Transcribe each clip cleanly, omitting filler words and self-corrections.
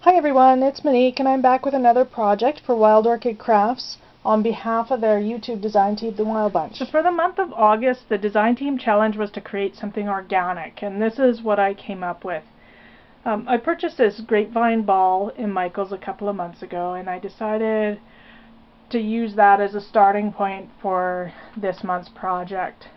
Hi everyone, it's Monique and I'm back with another project for Wild Orchid Crafts on behalf of their YouTube design team, the Wild Bunch. So for the month of August, the design team challenge was to create something organic, and this is what I came up with. I purchased this grapevine ball in Michael's a couple of months ago, and I decided to use that as a starting point for this month's project.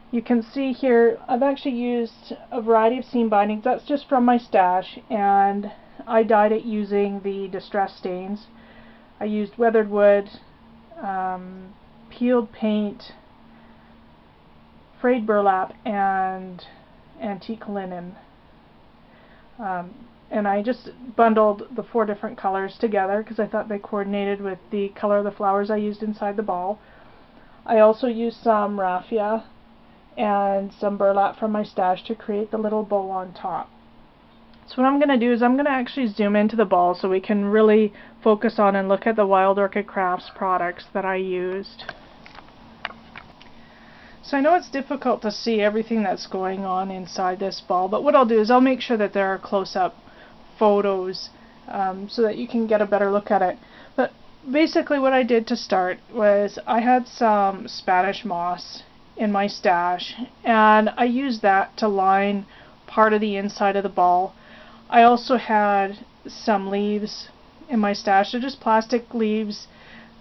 You can see here I've actually used a variety of seam bindings. That's just from my stash, and I dyed it using the distress stains. I used weathered wood, peeled paint, frayed burlap, and antique linen. And I just bundled the 4 different colors together because I thought they coordinated with the color of the flowers I used inside the ball. I also used some raffia and some burlap from my stash to create the little bow on top. So what I'm going to do is I'm going to actually zoom into the ball so we can really focus on and look at the Wild Orchid Crafts products that I used. So I know it's difficult to see everything that's going on inside this ball, but what I'll do is I'll make sure that there are close-up photos so that you can get a better look at it. But basically what I did to start was I had some Spanish moss in my stash, and I used that to line part of the inside of the ball. I also had some leaves in my stash. They're just plastic leaves.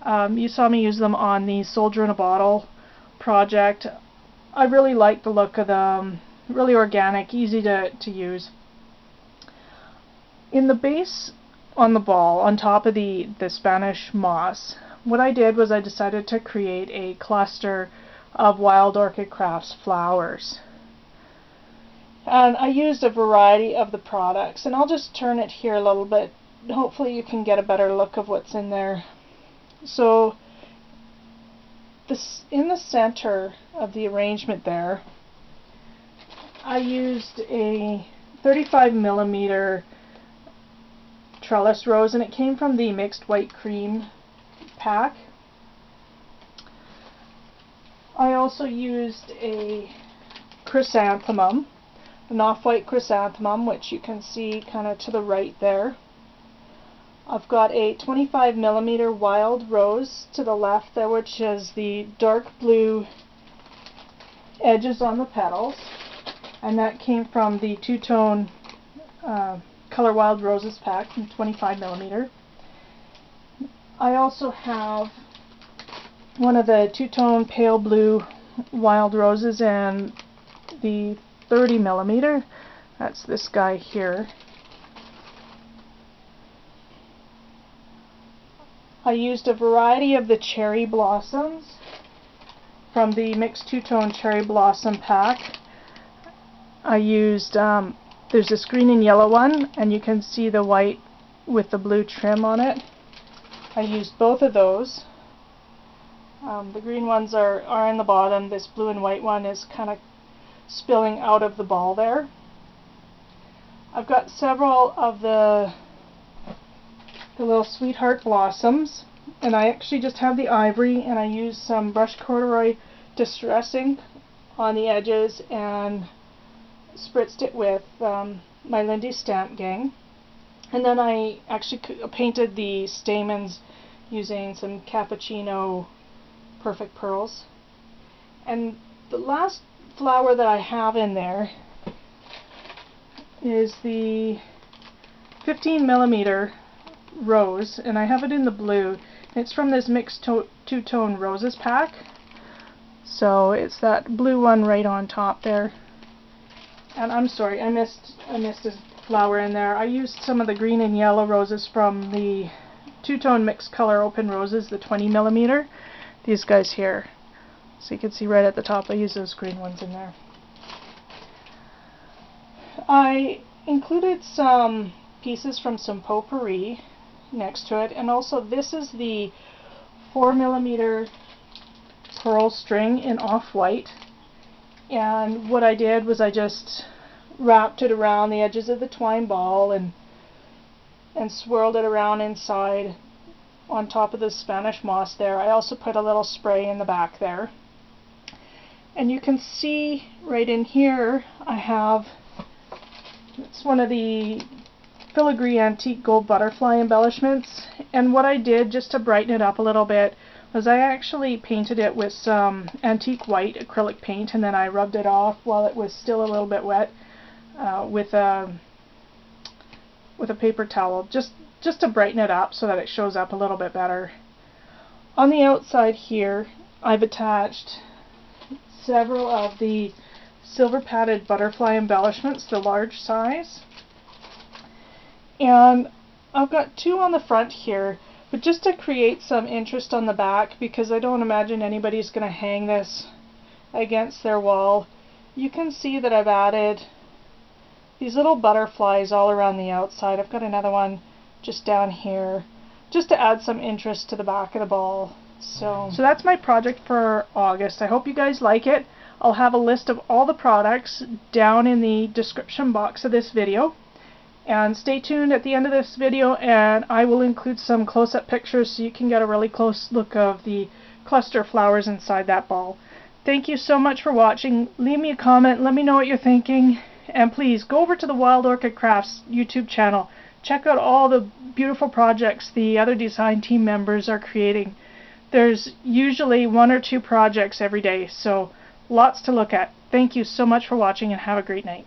You saw me use them on the Soldier in a Bottle project. I really like the look of them. Really organic, easy to use. In the base on the ball, on top of the Spanish moss, what I did was I decided to create a cluster of Wild Orchid Crafts flowers. And I used a variety of the products, and I'll just turn it here a little bit. Hopefully you can get a better look of what's in there. So in the center of the arrangement there, I used a 35mm trellis rose, and it came from the mixed white cream pack. I also used a chrysanthemum, an off-white chrysanthemum, which you can see kind of to the right there. I've got a 25mm wild rose to the left there, which has the dark blue edges on the petals, and that came from the two-tone Color Wild Roses pack from 25mm. I also have one of the two-tone pale blue wild roses and the 30mm. That's this guy here. I used a variety of the cherry blossoms from the mixed two-tone cherry blossom pack. I used there's this green and yellow one, and you can see the white with the blue trim on it. I used both of those. The green ones are in the bottom. This blue and white one is kind of spilling out of the ball there. I've got several of the little sweetheart blossoms, and I actually just have the ivory, and I used some brushed corduroy distressing on the edges and spritzed it with my Lindy Stamp Gang. And then I actually painted the stamens using some cappuccino perfect pearls. And the last flower that I have in there is the 15mm rose, and I have it in the blue. It's from this mixed two-tone roses pack, so it's that blue one right on top there. And I'm sorry, I missed a flower in there. I used some of the green and yellow roses from the two-tone mixed color open roses, the 20mm. These guys here. So you can see right at the top I used those green ones in there. I included some pieces from some potpourri next to it, and also this is the 4mm pearl string in off-white. And what I did was I just wrapped it around the edges of the twine ball and swirled it around inside on top of the Spanish moss there. I also put a little spray in the back there. And you can see right in here I have, it's one of the Filigree Antique Gold Butterfly embellishments, and what I did just to brighten it up a little bit was I actually painted it with some antique white acrylic paint, and then I rubbed it off while it was still a little bit wet with a paper towel, just to brighten it up so that it shows up a little bit better. On the outside here, I've attached several of the silver padded butterfly embellishments, the large size. And I've got two on the front here, but just to create some interest on the back, because I don't imagine anybody's going to hang this against their wall, you can see that I've added these little butterflies all around the outside. I've got another one just down here, just to add some interest to the back of the ball. So that's my project for August. I hope you guys like it. I'll have a list of all the products down in the description box of this video. And stay tuned at the end of this video, and I will include some close-up pictures so you can get a really close look of the cluster of flowers inside that ball. Thank you so much for watching. Leave me a comment, let me know what you're thinking, and please go over to the Wild Orchid Crafts YouTube channel. Check out all the beautiful projects the other design team members are creating. There's usually 1 or 2 projects every day, so lots to look at. Thank you so much for watching, and have a great night.